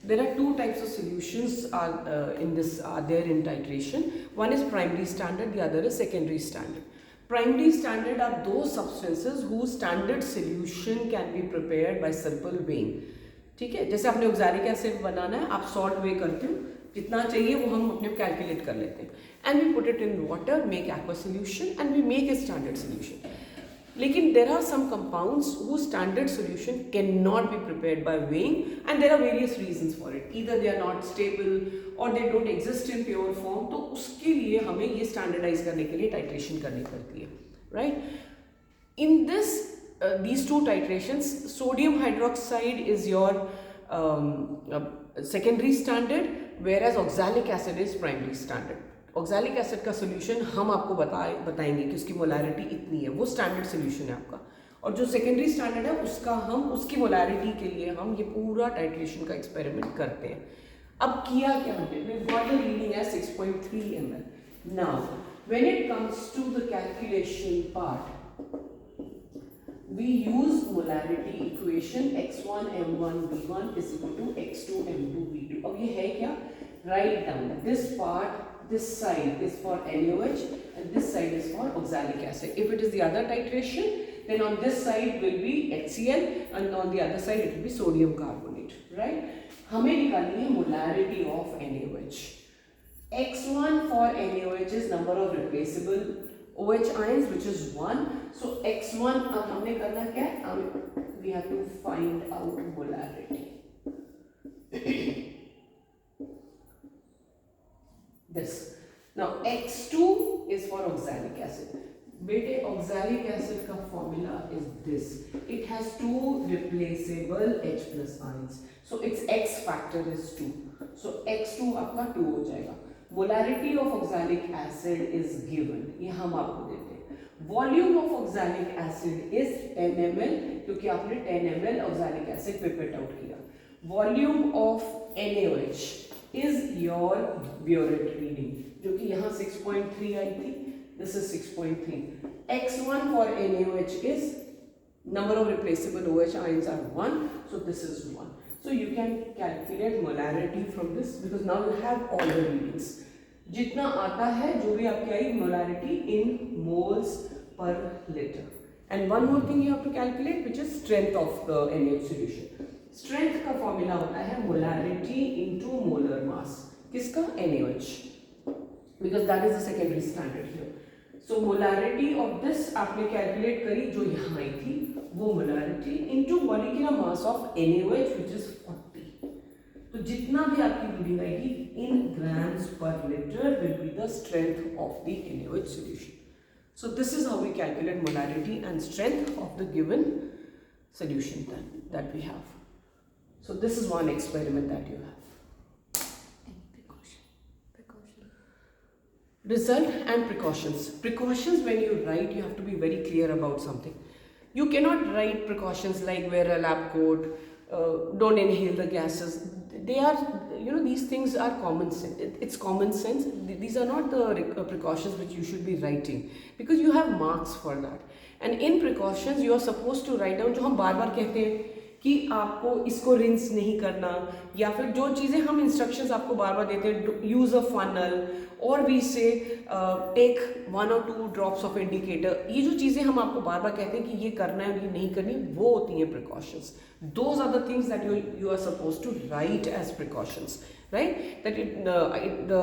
There are two types of solutions in this there in titration. One is primary standard, the other is secondary standard. Primary standard are those substances whose standard solution can be prepared by simple weighing. ठीक है, जैसे आपने oxalic acid बनाना है, आप salt वे करते हो, जितना चाहिए वो हम अपने कैलकुलेट कर लेते हैं, and we put it in water, make aqua solution and we make a standard solution. लेकिन there are some compounds whose standard solution cannot be prepared by weighing, and there are various reasons for it. Either they are not stable or they don't exist in pure form. तो उसके लिए हमें ये standardize करने के लिए titration करनी पड़ती है, right? In this these two titrations, sodium hydroxide is your secondary standard, whereas oxalic acid is primary standard. Oxalic acid का सोल्यूशन हम आपको बताएंगे कि उसकी मोलैरिटी इतनी है, वो स्टैंडर्ड सोल्यूशन है आपका. और जो सेकेंडरी स्टैंडर्ड है उसका हम उसकी मोलैरिटी के लिए हम ये पूरा टाइट्रेशन का एक्सपेरिमेंट करते हैं. अब किया क्या हमने, we got the reading as 6.3 ml. Now when it comes to the calculation part, we use molarity equation x1 m1 v1 is equal to x2 m2 v2. अब ये है क्या, write down this part, this side is for NaOH and this side is for oxalic acid. If it is the other titration, then on this side will be HCl and on the other side it will be sodium carbonate, right? हमें निकालनी है molarity of NaOH. x1 for NaOH is number of replaceable OH ions, which is 1. So x1 अब हमने करना क्या है, we have to find out molarity. This. Now x2 is for oxalic acid. बेटे oxalic acid का formula is this. It has two replaceable H plus ions. So its X factor is 2. So x2 आपका 2 हो जाएगा. Molarity of oxalic acid is given. ये हम आपको देते हैं. Volume of oxalic acid is 10 ml क्योंकि आपने 10 ml oxalic acid pipette out किया. Volume of NaOH is your burette reading जो कि यहाँ 6.3 आई थी. This is 6.3. x1 for NaOH is number of replaceable OH ions are 1. So this is 1. So you can calculate molarity from this because now you have all the readings. जितना आता है जो भी आपकी आई molarity in moles per liter. And one more thing you have to calculate, which is strength of the NaOH solution. Strength का formula होता है molarity into molar mass. किसका? NaOH. Because that is the secondary standard here. So molarity of this आपने calculate करी जो यहाँ आई थी, वो molarity into molecular mass of NaOH which is 40. तो जितना भी आपकी रीडिंग आएगी in grams per liter will be the strength of the NaOH solution. So this is how we calculate molarity and strength of the given solution that we have. So this is one experiment that you have. Result and precautions. Precautions, when you write, you have to be very clear about something. You cannot write precautions like wear a lab coat, don't inhale the gases. They are, these things are common sense. It's common sense. These are not the precautions which you should be writing because you have marks for that. And in precautions, you are supposed to write down जो हम बार बार कहते हैं कि आपको इसको rinse नहीं करना, या फिर जो चीज़ें हम इंस्ट्रक्शंस आपको बार बार देते हैं, यूज़ अ फनल और we say take 1 or 2 drops of indicator. ये जो चीज़ें हम आपको बार बार कहते हैं कि ये करना है और ये नहीं करनी, वो होती हैं precautions. Those are the things that you are suppose to write as precautions, right? That the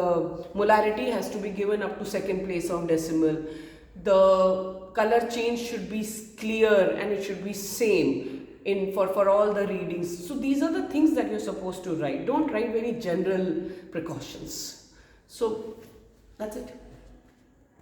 molarity has to be given up to second place of decimal. The color change should be clear and it should be same for all the readings. So these are the things that you're supposed to write. Don't write very general precautions. So that's it.